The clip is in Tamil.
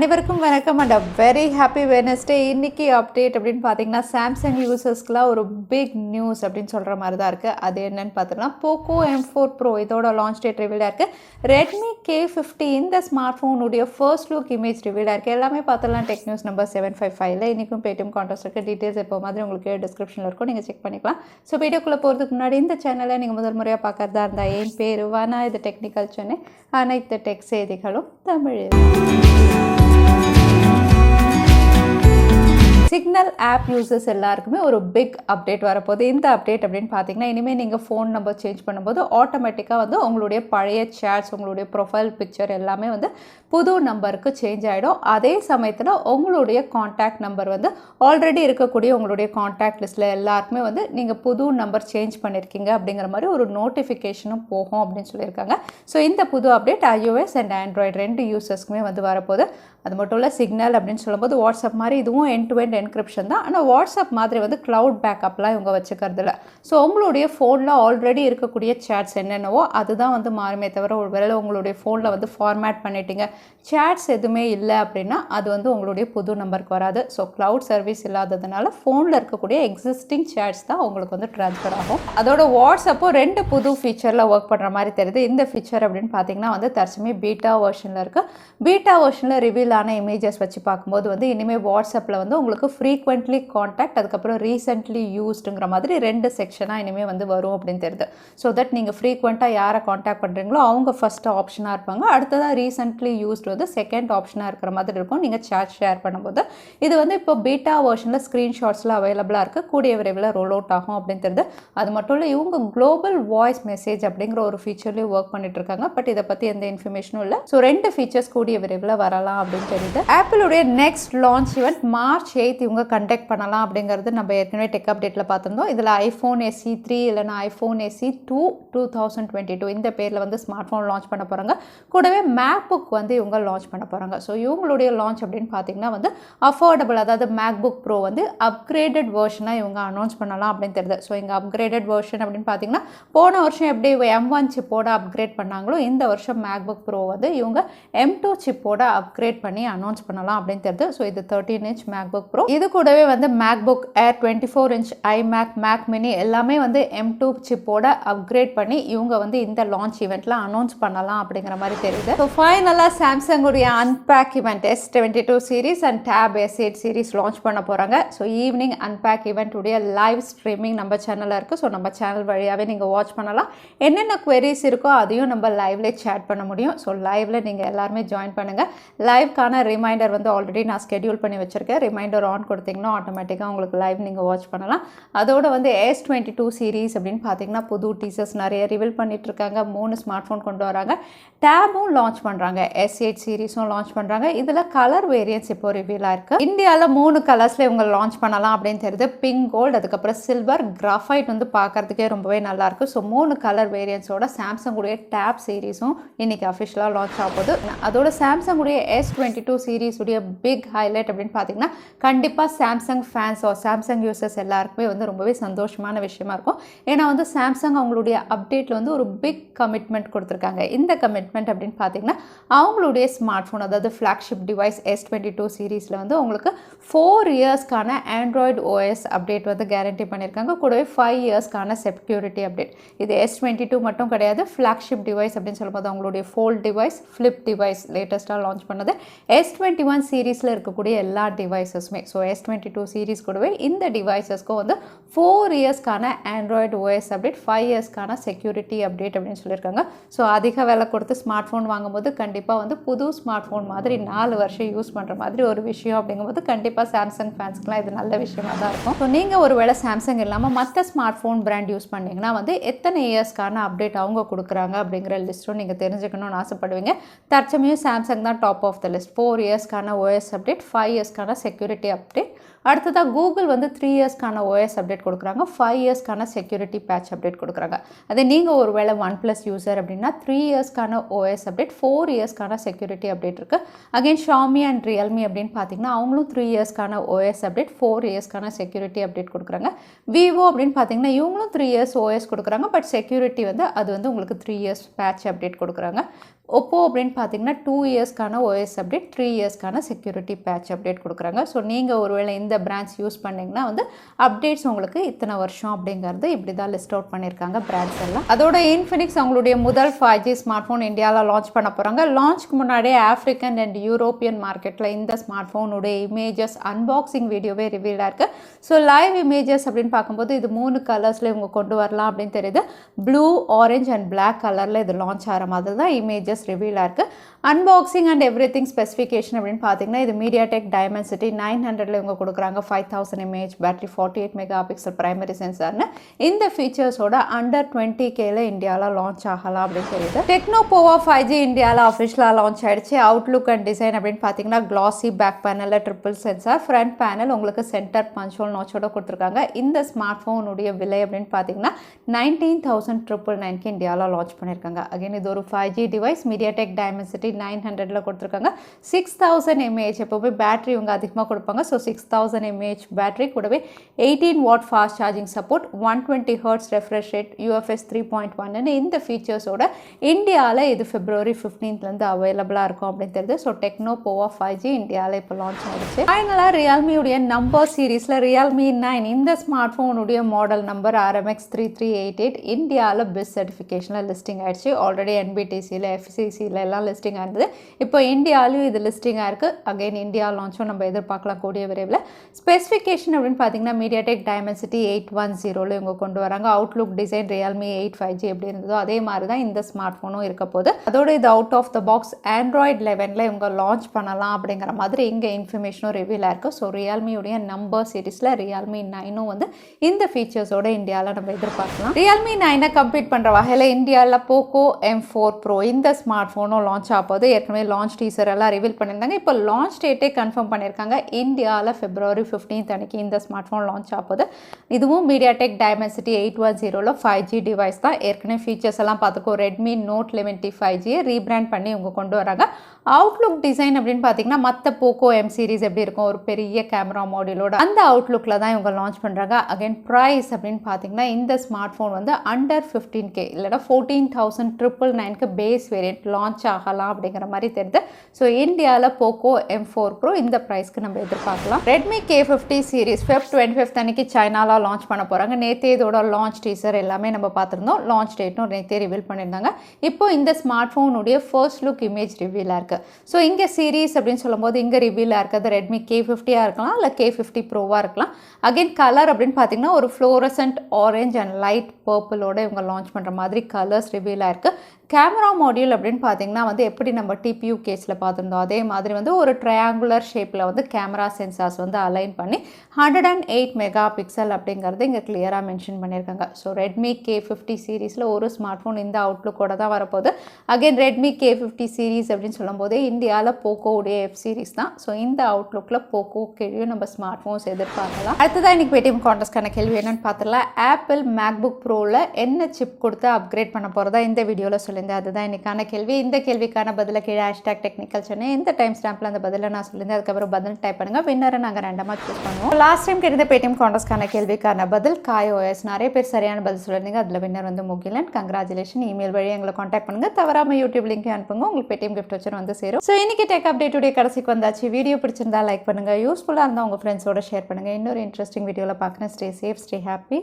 அனைவருக்கும் வணக்கம் அண்ட் வெரி ஹாப்பி வெனஸ்டே. இன்னைக்கு அப்டேட் அப்படின்னு பார்த்தீங்கன்னா சாம்சங் யூசர்ஸ்க்குலாம் ஒரு பிக் நியூஸ் அப்படின்னு சொல்கிற மாதிரி தான் இருக்குது. அது என்னன்னு பார்த்தீங்கன்னா Poco M4 Pro இதோட லான்ச் டேட் ரிவீலாக இருக்குது. Redmi K50 இந்த ஸ்மார்ட் ஃபோனுடைய ஃபர்ஸ்ட் லுக் இமேஜ் ரிவீலாக இருக்குது. எல்லாமே பார்த்தலாம் டெக் நியூஸ் நம்பர் 755 இன்றைக்கும் பேடிஎம் கான்டாக்ட் இருக்குது. டீட்டெயில்ஸ் எப்போ மாதிரி உங்களுக்கு டிஸ்கிரிப்ஷனில் இருக்கும், நீங்கள் செக் பண்ணிக்கலாம். ஸோ வீடியோக்குள்ளே போகிறதுக்கு முன்னாடி இந்த சேனலை நீங்கள் முதல் முறையாக பார்க்குறதா இருந்தால் என் பேர் வானா, இது டெக்னிக்கல் சென்னை, அனைத்து டெக் செய்திகளும் தமிழில். சிக்னல் ஆப் யூசர்ஸ் எல்லாருக்குமே ஒரு பிக் அப்டேட் வரப்போகுது. இந்த அப்டேட் அப்படின்னு பார்த்தீங்கன்னா இனிமேல் நீங்கள் ஃபோன் நம்பர் சேஞ்ச் பண்ணும்போது ஆட்டோமேட்டிக்காக வந்து உங்களுடைய பழைய சேட்ஸ், உங்களுடைய ப்ரொஃபைல் பிக்சர் எல்லாமே வந்து புது நம்பருக்கு சேஞ்ச் ஆகிடும். அதே சமயத்தில் உங்களுடைய காண்டாக்ட் நம்பர் வந்து ஆல்ரெடி இருக்கக்கூடிய உங்களுடைய காண்டாக்ட் லிஸ்ட்டில் எல்லாருக்குமே வந்து நீங்கள் புது நம்பர் சேஞ்ச் பண்ணியிருக்கீங்க அப்படிங்கிற மாதிரி ஒரு நோட்டிஃபிகேஷனும் போகும் அப்படின்னு சொல்லியிருக்காங்க. ஸோ இந்த புது அப்டேட் iOS அண்ட் ஆண்ட்ராய்டு ரெண்டு யூசர்ஸ்க்குமே வந்து வரப்போகுது. அது மட்டும் இல்லை, சிக்னல் அப்படின்னு சொல்லும்போது வாட்ஸ்அப் மாதிரி இதுவும் எண்ட் டு எண்ட் என்கிரிப்ஷன் தான். ஆனால் வாட்ஸ்அப் மாதிரி வந்து க்ளவுட் பேக்கப்லாம் இவங்க வச்சுக்கிறது இல்லை. ஸோ உங்களுடைய ஃபோனில் ஆல்ரெடி இருக்கக்கூடிய சேட்ஸ் என்னென்னவோ அதுதான் வந்து மாறுமே தவிர, ஒரு வேளை உங்களுடைய ஃபோனில் வந்து ஃபார்மேட் பண்ணிட்டீங்க, சேட்ஸ் எதுவுமே இல்லை அப்படின்னா அது வந்து உங்களுடைய புது நம்பருக்கு வராது. ஸோ க்ளவுட் சர்வீஸ் இல்லாததுனால ஃபோனில் இருக்கக்கூடிய எக்ஸிஸ்டிங் சேட்ஸ் தான் உங்களுக்கு வந்து ட்ரான்ஸ்ஃபர் ஆகும். அதோட வாட்ஸ்அப்பும் ரெண்டு புது ஃபீச்சரில் ஒர்க் பண்ணுற மாதிரி தெரியுது. இந்த ஃபீச்சர் அப்படின்னு பார்த்தீங்கன்னா வந்து தற்சமயம் பீட்டா வெர்ஷனில் இருக்குது. பீட்டா வெர்ஷனில் ரிவீல் ஆன இமேஜஸ் வச்சு பார்க்கும்போது வந்து இனிமேல் வாட்ஸ்அப்பில் வந்து உங்களுக்கு ஃப்ரீக்வெண்ட்லி காண்டாக்ட், அதுக்கப்புறம் ரீசெண்ட்லி யூஸ்டுங்கிற மாதிரி ரெண்டு செக்ஷனாக இனிமேல் வந்து வரும் அப்படின்னு தெரியுது. ஸோ தட் நீங்கள் ஃப்ரீக்வெண்ட்டாக யாரை காண்டாக்ட் பண்ணுறீங்களோ அவங்க ஃபஸ்ட்டு ஆப்ஷனாக இருப்பாங்க, அடுத்ததாக ரீசெண்ட்லி யூஸ்டு வந்து செகண்ட் ஆப்ஷனாக இருக்கிற மாதிரி இருக்கும் நீங்கள் சேட் ஷேர் பண்ணும்போது. இது வந்து இப்போ பீட்டா வெர்ஷனில் ஸ்க்ரீன்ஷாட்ஸில் அவைலபிளாக இருக்குது, கூடிய விரைவில் ரோல் அவுட் ஆகும் அப்படின்னு தெரியுது. அது மட்டும் இல்லை, இவங்க குளோபல் வாய்ஸ் மெசேஜ் அப்படிங்கிற ஒரு ஃபீச்சர்லேயும் ஒர்க் பண்ணிட்டு இருக்காங்க. பட் இதை பற்றி எந்த இன்ஃபர்மேஷனும் இல்லை. ஸோ ரெண்டு ஃபீச்சர்ஸ் கூடிய விரைவில் வரலாம் அப்படின்னு தெரியுது. ஆப்பிளுடைய நெக்ஸ்ட் லான்ச் ஈவெண்ட் March 8 இவங்க கண்டக்ட் பண்ணலாம் அப்படிங்கிறது நம்ம ஏற்கனவே டெக் அப்டேட்டில் பார்த்துருந்தோம். இதில் iPhone SE 3 இல்லைனா iPhone SE 2 2022 இந்த பேரில் வந்து ஸ்மார்ட் ஃபோன் லான்ச் பண்ண போகிறாங்க. கூடவே MacBook வந்து இவங்க லான்ச் பண்ண போகிறாங்க. ஸோ இவங்களுடைய லான்ச் அப்படின்னு பார்த்தீங்கன்னா வந்து அஃபோர்டபுள், அதாவது MacBook Pro வந்து அப்கிரேடட் வெர்ஷனாக இவங்க அனௌன்ஸ் பண்ணலாம் அப்படின்னு தெரியுது. ஸோ இங்கே அப்கிரேடட் வெர்ஷன் அப்படின்னு பார்த்தீங்கன்னா போன வருஷம் எப்படி M1 சிப்போட அப்கிரேட் பண்ணாங்களோ இந்த வருஷம் MacBook Pro வந்து இவங்க M2 சிப்போட அப்கிரேட் பண்ணி அனௌன்ஸ் பண்ணலாம் அப்படின்னு தெரியுது. ஸோ இது 13 inch MacBook Pro. இது கூடவே வந்து MacBook Air 24 inch iMac, Mac Mini எல்லாமே வந்து M2 சிப்போட அப்கிரேட் பண்ணி இவங்க வந்து இந்த லான்ச் ஈவெண்ட்டில் அனௌன்ஸ் பண்ணலாம் அப்படிங்கிற மாதிரி தெரியுது. ஸோ ஃபைனலாக சாம்சங் உடைய Unpacked event S22 series and Tab S8 series launch பண்ண போகிறாங்க. ஸோ ஈவினிங் Unpacked ஈவெண்ட் உடைய லைவ் ஸ்ட்ரீமிங் நம்ம சேனலில் இருக்குது. ஸோ நம்ம சேனல் வழியாகவே நீங்கள் வாட்ச் பண்ணலாம். என்னென்ன குவெரிஸ் இருக்கோ அதையும் நம்ம லைவ்ல சேட் பண்ண முடியும். ஸோ லைவ்ல நீங்கள் எல்லாருமே ஜாயின் பண்ணுங்கள். லைவ்க்கான ரிமைண்டர் வந்து ஆல்ரெடி நான் ஸ்கெடியூல் பண்ணி வச்சுருக்கேன். ரிமைண்டர் ஆன் கொடுத்தீங்கன்னா ஆட்டோமேட்டிக்காக உங்களுக்கு லைவ் நீங்கள் வாட்ச் பண்ணலாம். அதோட வந்து S22 சீரிஸ் அப்படின்னு பார்த்தீங்கன்னா புது டீசர்ஸ் நிறைய ரிவீல் பண்ணிட்டுருக்காங்க. 3 ஸ்மார்ட் ஃபோன் கொண்டு வராங்க. டேபும் லான்ச் பண்ணுறாங்க, S8 சீரிஸும் லான்ச் பண்ணுறாங்க. இதில் கலர் வேரியன்ஸ் இப்போ ரிவீல் ஆயிருக்கு. இந்தியாவில் 3 கலர்ஸில் இவங்க லான்ச் பண்ணலாம் அப்படின்னு தெரியுது. பிங்க், கோல்டு, அதுக்கப்புறம் சில்வர், கிராஃபைட் வந்து பார்க்கறதுக்கே ரொம்பவே நல்லாயிருக்கு. ஸோ 3 கலர் வேரியன்ஸோட சாம்சங்குடைய டேப் சீரிஸும் இன்றைக்கி அஃபிஷியலாக லான்ச் ஆக போகுது. அதோட சாம்சங்குடைய S22 சீரிஸுடைய பிக் ஹைலைட் அப்படின்னு பார்த்தீங்கன்னா கண்டிப்பாக சாம்சங் ஃபேன்ஸ் சாம்சங் யூசர்ஸ் எல்லாருக்குமே வந்து ரொம்பவே சந்தோஷமான விஷயமா இருக்கும். ஏன்னா வந்து சாம்சங் அவங்களுடைய அப்டேட்டில் வந்து ஒரு பிக் கமிட்மெண்ட் கொடுத்துருக்காங்க. இந்த கமிட்மெண்ட் அப்படின்னு பார்த்தீங்கன்னா அவங்களுடைய ஸ்மார்ட் ஃபோன், அதாவது ஃப்ளாக்ஷிப் டிவைஸ் S22 சீரீஸில் வந்து உங்களுக்கு 4 இயர்ஸ்க்கான ஆண்ட்ராய்டு OS அப்டேட் வந்து கேரண்டி பண்ணியிருக்காங்க. கூடவே 5 இயர்ஸ்க்கான செக்யூரிட்டி அப்டேட். இது S22 மட்டும் கிடையாது, ஃப்ளாக்ஷிப் டிவைஸ் அப்படின்னு சொல்லும்போது அவங்களுடைய ஃபோல்ட் டிவைஸ், ஃப்ளிப் டிவைஸ் லேட்டஸ்ட்டாக லான்ச் பண்ணது, S21 சீரீஸில் இருக்கக்கூடிய எல்லா டிவைசஸுமே. ஸோ S22 சீரீஸ் கூடவே இந்த டிவைசஸ்க்கும் வந்து 4 இயர்ஸ்க்கான ஆண்ட்ராய்டு OS அப்டேட், 5 இயர்ஸ்க்கான செக்யூரிட்டி அப்டேட் அப்படின்னு சொல்லியிருக்காங்க. ஸோ அதிக விலை கொடுத்து ஸ்மார்ட் ஃபோன் வாங்கும்போது கண்டிப்பாக வந்து புது ஸ்மார்ட் ஃபோன் மாதிரி 4 வருஷம் யூஸ் பண்ணுற மாதிரி ஒரு விஷயம் அப்படிங்கும்போது கண்டிப்பாக சாம்சங் ஃபேன்ஸ்க்குலாம் இது நல்ல விஷயமாக தான் இருக்கும். ஸோ நீங்கள் ஒரு வேளை சாம்சங் இல்லாமல் மற்ற ஸ்மார்ட் ஃபோன் பிராண்ட் யூஸ் பண்ணிங்கன்னா வந்து எத்தனை இயர்ஸ்க்கான அப்டேட் அவங்க கொடுக்குறாங்க அப்படிங்கிற லிஸ்ட்டும் நீங்கள் தெரிஞ்சுக்கணும்னு ஆசைப்படுவீங்க. தற்சமயம் சாம்சங் தான் டாப் ஆஃப் த லிஸ்ட். 4 இயர்ஸ்க்கான OS அப்டேட், 5 இயர்ஸ்க்கான செக்யூரிட்டி அப்டேட், அடுத்ததாக கூகுள் வந்து 3 இயர்ஸ்க்கான OS அப்டேட் கொடுக்குறாங்க, 5 இயர்ஸ்க்கான செக்யூரிட்டி பேட்ச் அப்டேட் கொடுக்குறாங்க. அதே நீங்கள் ஒரு வேளை OnePlus யூசர் அப்படின்னா 3 இயர்ஸ்க்கான OS அப்டேட், 4 இயர்ஸ்க்கான செக்யூரிட்டி அப்டேட் இருக்குது. அகைன் ஷாமி அண்ட் ரியல்மி அப்படின்னு பார்த்தீங்கன்னா அவங்களும் 3 இயர்ஸ்க்கான OS அப்டேட், 4 இயர்ஸ்க்கான செக்யூரிட்டி அப்டேட் கொடுக்குறாங்க. விவோ அப்படின்னு பார்த்தீங்கன்னா இவங்களும் 3 இயர்ஸ் OS கொடுக்குறாங்க, பட் செக்யூரிட்டி வந்து அது வந்து உங்களுக்கு 3 இயர்ஸ் பேட்ச் அப்டேட் கொடுக்குறாங்க. ஒப்போ அப்படின்னு பார்த்தீங்கன்னா 2 இயர்ஸ்க்கான OS அப்டேட், 3 இயர்ஸ்க்கான செக்யூரிட்டி பேட்ச் அப்டேட் கொடுக்குறாங்க. ஸோ நீங்கள் ஒருவேளை இந்த பிராண்ட்ஸ் யூஸ் பண்ணிங்கன்னா வந்து அப்டேட்ஸ் உங்களுக்கு இத்தனை வருஷம் அப்படிங்கிறது இப்படி தான் லிஸ்ட் அவுட் பண்ணியிருக்காங்க பிராண்ட்ஸ் எல்லாம். அதோட இன்ஃபினிக்ஸ் அவங்களுடைய முதல் 5G ஸ்மார்ட் ஃபோன் இந்தியாவில் லான்ச் பண்ண போகிறாங்க. லான்ச்க்கு முன்னாடியே ஆஃப்ரிக்கன் அண்ட் யூரோப்பியன் மார்க்கெட்டில் இந்த ஸ்மார்ட் ஃபோனுடைய இமேஜஸ் அன்பாக்சிங் வீடியோவே ரிவீலாக இருக்குது. ஸோ லைவ் இமேஜஸ் அப்படின்னு பார்க்கும்போது இது 3 கலர்ஸில் இவங்க கொண்டு வரலாம் அப்படின்னு தெரியுது. ப்ளூ, ஆரஞ்ச் அண்ட் பிளாக் கலரில் இது லான்ச் ஆகிற மாதிரி தான் இமேஜஸ் ரிவீலாக இருக்குது. அன்பாக்சிங் அண்ட் எவ்ரிதிங் ஸ்பெசிஃபிகேஷன் அப்படின்னு பார்த்தீங்கன்னா இது MediaTek Dimensity 900ல் இவங்க கொடுக்குறாங்க. 5000 mAh பேட்டரி, 48 மெகாபிக்சல் பிரைமரி சென்சார்னு இந்த ஃபீச்சர்ஸோட அண்டர் 20Kல இந்தியாவில் லான்ச் ஆகலாம் அப்படின்னு தெரியுது. டெக்னோ போவா 5G இந்தியாவில் அஃபிஷியலாக லான்ச் ஆயிடுச்சு. அவுட்லுக் அண்ட் டிசைன் அப்படின்னு பார்த்தீங்கன்னா கிளாசி பேக் பேனலில் ட்ரிபிள் சென்சார், ஃப்ரண்ட் பேனல் உங்களுக்கு சென்டர் பஞ்ச்-ஹோல் நாச்சோட கொடுத்துருக்காங்க. இந்த ஸ்மார்ட் ஃபோனுடைய விலை அப்படின்னு பார்த்தீங்கன்னா 19,999க்கு இந்தியாவில் லான்ச் பண்ணியிருக்காங்க. அகைன் இது ஒரு 5G டிவைஸ், MediaTek Dimensity 900ல கொடுத்துருக்காங்க. 6000 mAh எப்போவுமே பேட்டரி இவங்க அதிகமாக கொடுப்பாங்க. ஸோ 6000 mAh பேட்டரி கூடவே 18 watt fast charging support, 120 Hz refresh rate, UFS 3.1 இந்த ஃபீச்சர்ஸோட இந்தியாவில் இது February 15லேருந்து அவைலபிளாக இருக்கும் அப்படின்னு தெரியுது. ஸோ டெக்னோ போவா 5G இந்தியாவில் இப்போ லான்ச் ஆகிடுச்சு. ஃபைனலாக ரியல்மியுடைய நம்பர் சீரீஸில் Realme 9 இந்த ஸ்மார்ட் ஃபோனுடைய மாடல் நம்பர் RMX3388 இந்தியாவில் பெஸ்ட் சர்டிஃபிகேஷனில் லிஸ்டிங் ஆகிடுச்சு. ஆல்ரெடி NBTCயில், FCCயில் எல்லாம் லிஸ்டிங் ஆயிருந்தது. இப்போ இந்தியாவிலும் இது லிஸ்டிங்காக இருக்குது. அகைன் இந்தியா லான்ச்சும் நம்ம எதிர்பார்க்கலாம் கூடிய விரைவில். ஸ்பெசிஃபிகேஷன் அப்படின்னு பார்த்தீங்கன்னா MediaTek Dimensity 810ல இவங்க கொண்டு வராங்க. அவுட்லுக் டிசைன் Realme 8 5G எப்படி இருந்ததோ அதே மாதிரி தான் இந்த ஸ்மார்ட் ஃபோனும் இருக்க போகுது. அதோட இது out of the box Android 11ல இவங்க லான்ச் பண்ணலாம் அப்படிங்கிற மாதிரி இங்கே இன்ஃபர்மேஷனும் ரிவீலாக இருக்குது. ஸோ ரியல்மியுடைய நம்பர் சீரீஸில் Realme 9 வந்து இந்த ஃபீச்சர்ஸோட இந்தியாவில் நம்ம எதிர்பார்க்கலாம். Realme 9 கம்ப்ளீட் பண்ணுற வகையில் இந்தியாவில் Poco M4 Pro இந்த ஸ்மார்ட் ஃபோனும் லான்ச் ஆகுது. ஏற்கனவே லான்ச் டீசர் எல்லாம் ரிவீல் பண்ணியிருந்தாங்க. இப்போ லான்ச் டேட்டே கன்ஃபார்ம் பண்ணியிருக்காங்க. இந்தியாவில் February 15th அன்னைக்கு இந்த ஸ்மார்ட் ஃபோன் லான்ச் ஆகுது. இதுவும் MediaTek Dimensity 810ல 5G டிவைஸ் தான். ஏற்கனவே ஃபீச்சர்ஸ் எல்லாம் பார்த்துக்கோ. Redmi Note 11 5Gயை ரீபிராண்ட் பண்ணி இவங்க கொண்டு வராங்க. அவுட்லுக் டிசைன் அப்படின்னு பார்த்தீங்கன்னா மற்ற Poco M சீரிஸ் எப்படி இருக்கும், ஒரு பெரிய கேமரா மாடியூலோட அந்த அவுட்லுக்கில் தான் இவங்க லான்ச் பண்ணுறாங்க. அகைன் ப்ரைஸ் அப்படின்னு பார்த்தீங்கன்னா இந்த ஸ்மார்ட் ஃபோன் வந்து அண்டர் 15K இல்லைனா 14,999க்கு பேஸ் வேரியன்ட் லான்ச் ஆகலாம் அப்படிங்கிற மாதிரி தெரியுது. ஸோ இந்தியாவில் Poco M4 Pro இந்த ப்ரைஸ்க்கு நம்ம எதிர்பார்க்கலாம். Redmi K50 series Feb 25th அன்னைக்கு சைனாவில் லான்ச் பண்ண போகிறாங்க. நேற்றே இதோட லான்ச் டீசர் எல்லாமே நம்ம பார்த்துருந்தோம். லான்ச் டேட்டும் நேற்றே ரிவீல் பண்ணியிருந்தாங்க. இப்போ இந்த ஸ்மார்ட் ஃபோனுடைய ஃபர்ஸ்ட் லுக் இமேஜ் ரிவீலாக இருக்குது. ஸோ இங்கே சீரீஸ் அப்படின்னு சொல்லும்போது இங்கே ரிவீலாக இருக்கிறது Redmi K50 இருக்கலாம், இல்லை K50 Proவாக இருக்கலாம். அகைன் கலர் அப்படின்னு பார்த்தீங்கன்னா ஒரு ஃப்ளோரசன்ட் ஆரஞ்ச் அண்ட் லைட் பர்பிளோட இவங்க லான்ச் பண்ணுற மாதிரி கலர்ஸ் ரிவீலாக இருக்குது. கேமரா மாடியூல் அப்படின்னு பார்த்தீங்கன்னா வந்து எப்படி நம்ம TPU கேஸில் பார்த்துருந்தோம் அதே மாதிரி வந்து ஒரு ட்ரையாங்குலர் ஷேப்பில் வந்து கேமரா சென்சார்ஸ் வந்து அலைன் பண்ணி 108 மெகா பிக்சல் அப்படிங்கிறது இங்கே கிளியராக மென்ஷன் பண்ணியிருக்காங்க. ஸோ Redmi K50 சீரீஸில் ஒரு ஸ்மார்ட் ஃபோன் இந்த அவுட்லுக்கோட தான் வரப்போகுது. அகைன் Redmi K50 சீரீஸ் அப்படின்னு சொல்லும்போது இந்தியாவில் போக்கோவுடைய F சீரீஸ் தான். ஸோ இந்த அவுட்லுக்கில் போக்கோ கீழே நம்ம ஸ்மார்ட் ஃபோன்ஸ் எதிர்பார்க்கலாம். அடுத்ததான் இன்றைக்கி பேடிஎம் கான்டெஸ்ட்கான கேள்வி என்னன்னு பார்த்துடலாம். ஆப்பிள் மேக்புக் ப்ரோவில் என்ன சிப் கொடுத்து அப்கிரேட் பண்ண போகிறதா இந்த வீடியோவில் சொல்லியிருந்தேன். அதுதான் இன்னைக்கான கேள்வி. இந்த கேள்விக்கான பதிலை கீழே #Technical Chennai இந்த டைம் ஸ்டாம்பில் அந்த பதிலை நான் சொல்லியிருந்தேன். அதுக்கப்புறம் பதில் டைப் பண்ணுங்கள். வின்னரை நாங்கள் ரெண்டமாக சூஸ் பண்ணுவோம். லாஸ்ட் டைம் கிடைத்த பேடிஎம் கான்டெஸ்ட்கான கேள்விக்கான பதில் KaiOS. நிறைய பேர் சரியான பதில் சொல்லியிருந்தீங்க. அதில் வின்னர் வந்து முகிலன். கங்க்ராச்சுலேஷன். இமெயில் வழி எங்களை காண்டாக்ட் பண்ணுங்கள். தவறாமல் யூடியூப் லிங்க் அனுப்புங்க. உங்களுக்கு பேடிஎம் கிஃப்ட் வச்சு வந்து சேரும். ஸோ இன்னைக்கு டெக் அப்டேட்டுடைய கடைசிக்கு வந்தாச்சு. வீடியோ பிடிச்சிருந்தா லைக் பண்ணுங்கள். யூஸ்ஃபுல்லாக இருந்தால் உங்கள் ஃப்ரெண்ட்ஸோட ஷேர் பண்ணுங்கள். இன்னொரு இன்ட்ரெஸ்டிங் வீடியோவில் பார்க்குறேன். Stay safe, stay happy.